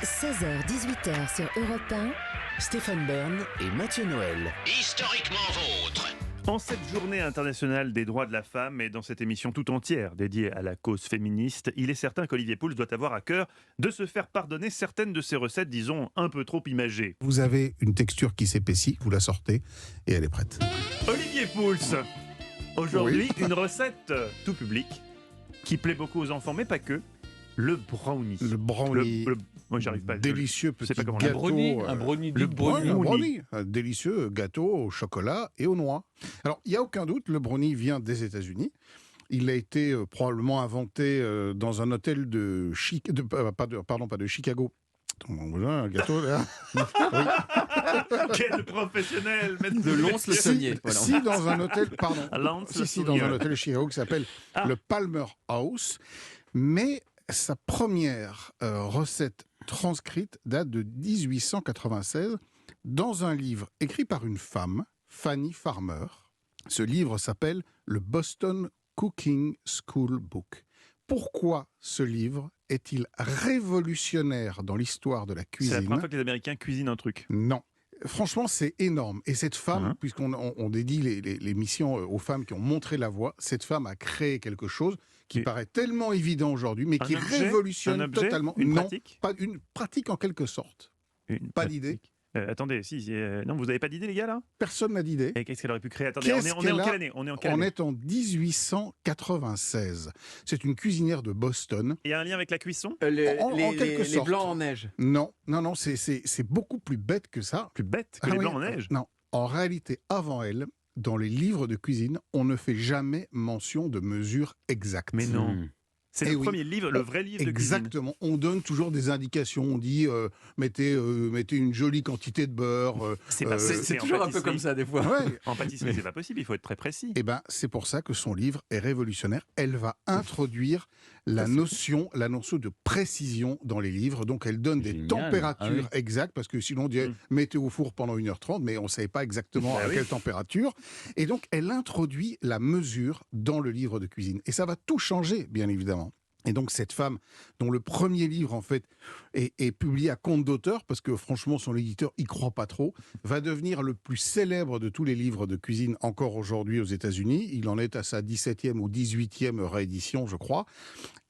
16h-18h sur Europe 1. Stéphane Bern et Mathieu Noël. Historiquement vôtre. En cette journée internationale des droits de la femme et dans cette émission tout entière dédiée à la cause féministe, il est certain qu'Olivier Pouls doit avoir à cœur de se faire pardonner certaines de ses recettes, disons, un peu trop imagées. Vous avez une texture qui s'épaissit, vous la sortez et elle est prête. Olivier Pouls, aujourd'hui, une recette tout public qui plaît beaucoup aux enfants, mais pas que, le brownie. Le brownie, moi, j'arrive pas. délicieux je sais petit pas comment gâteau. Un brownie, le brownie. Un délicieux gâteau au chocolat et aux noix. Alors, il n'y a aucun doute, le brownie vient des États-Unis. Il a été probablement inventé dans un hôtel de pas de Chicago. Un gâteau là. Quel professionnel, maître de Lons-le-Saunier. Si dans un hôtel, dans un hôtel de Chicago qui s'appelle le Palmer House, mais sa première recette transcrite date de 1896 dans un livre écrit par une femme, Fanny Farmer. Ce livre s'appelle le Boston Cooking School Book. Pourquoi ce livre est-il révolutionnaire dans l'histoire de la cuisine ? C'est la première fois que les Américains cuisinent un truc. Non. Franchement, c'est énorme. Et cette femme, puisqu'on dédie les missions aux femmes qui ont montré la voie, cette femme a créé quelque chose qui paraît tellement évident aujourd'hui, mais qui révolutionne totalement. Une pratique ? Pas une pratique en quelque sorte. Pas d'idée. Attendez, non, vous n'avez pas d'idée, les gars, là ? Personne n'a d'idée. Et qu'est-ce qu'elle aurait pu créer ? Attendez, on est en quelle année ? On est en 1896. C'est une cuisinière de Boston. Il y a un lien avec la cuisson ? Les sorte. blancs en neige. Non, c'est beaucoup plus bête que ça. Plus bête que les blancs en neige ? Non, en réalité, avant elle, dans les livres de cuisine, on ne fait jamais mention de mesures exactes. Mais non. C'est le premier livre, le vrai livre de cuisine. Exactement. On donne toujours des indications. On dit mettez une jolie quantité de beurre. C'est toujours un peu comme ça des fois. Ouais. En pâtisserie, c'est pas possible. Il faut être très précis. Eh ben, c'est pour ça que son livre est révolutionnaire. Elle va introduire la notion de précision dans les livres. Donc, elle donne des températures exactes, parce que sinon on dirait mettez au four pendant 1h30, mais on ne savait pas exactement à quelle température. Et donc, elle introduit la mesure dans le livre de cuisine. Et ça va tout changer, bien évidemment. Et donc cette femme, dont le premier livre en fait est publié à compte d'auteur, parce que franchement son éditeur y croit pas trop, va devenir le plus célèbre de tous les livres de cuisine encore aujourd'hui aux États-Unis. Il en est à sa 17e ou 18e réédition, je crois.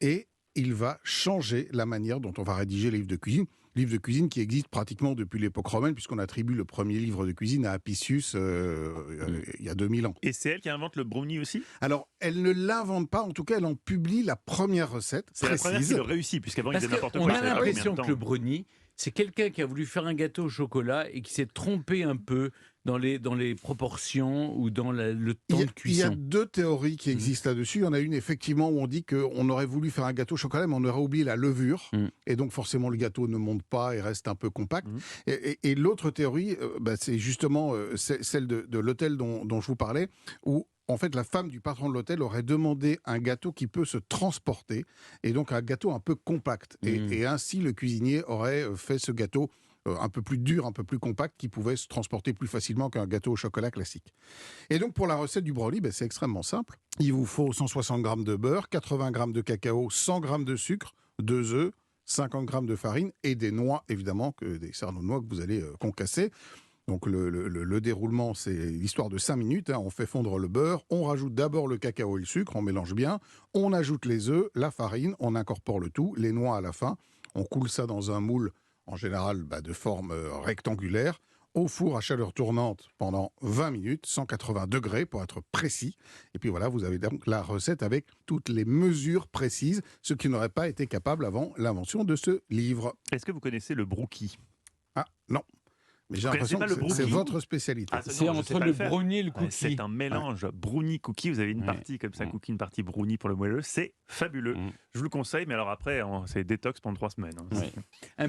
Et il va changer la manière dont on va rédiger les livres de cuisine. Livre de cuisine qui existe pratiquement depuis l'époque romaine, puisqu'on attribue le premier livre de cuisine à Apicius il y a 2000 ans. Et c'est elle qui invente le brownie aussi ? Alors, elle ne l'invente pas, en tout cas, elle en publie la première recette. C'est la première qui le réussit, puisqu'avant il faisait n'importe quoi. On a l'impression que le brownie, c'est quelqu'un qui a voulu faire un gâteau au chocolat et qui s'est trompé un peu dans les proportions ou dans le temps de cuisson. Il y a deux théories qui existent là-dessus. Il y en a une, effectivement, où on dit qu'on aurait voulu faire un gâteau au chocolat, mais on aurait oublié la levure. Et donc, forcément, le gâteau ne monte pas et reste un peu compact. Et l'autre théorie, c'est justement celle de l'hôtel dont je vous parlais, où en fait, la femme du patron de l'hôtel aurait demandé un gâteau qui peut se transporter, et donc un gâteau un peu compact. Et ainsi, le cuisinier aurait fait ce gâteau un peu plus dur, un peu plus compact, qui pouvait se transporter plus facilement qu'un gâteau au chocolat classique. Et donc, pour la recette du brownie, c'est extrêmement simple. Il vous faut 160 g de beurre, 80 g de cacao, 100 g de sucre, 2 œufs, 50 g de farine et des noix, évidemment, des cerneaux de noix que vous allez concasser. Donc le déroulement, c'est l'histoire de 5 minutes. On fait fondre le beurre, on rajoute d'abord le cacao et le sucre, on mélange bien, on ajoute les œufs, la farine, on incorpore le tout, les noix à la fin, on coule ça dans un moule, en général de forme rectangulaire, au four à chaleur tournante pendant 20 minutes, 180 degrés pour être précis. Et puis voilà, vous avez donc la recette avec toutes les mesures précises, ce qui n'aurait pas été capable avant l'invention de ce livre. Est-ce que vous connaissez le brookie ? Ah, non. Mais j'ai l'impression que c'est votre spécialité. C'est entre le brownie et le cookie. C'est un mélange brownie-cookie. Vous avez une partie comme ça, cookie, une partie brownie pour le moelleux. C'est fabuleux. Je vous le conseille, mais alors après, c'est détox pendant 3 semaines.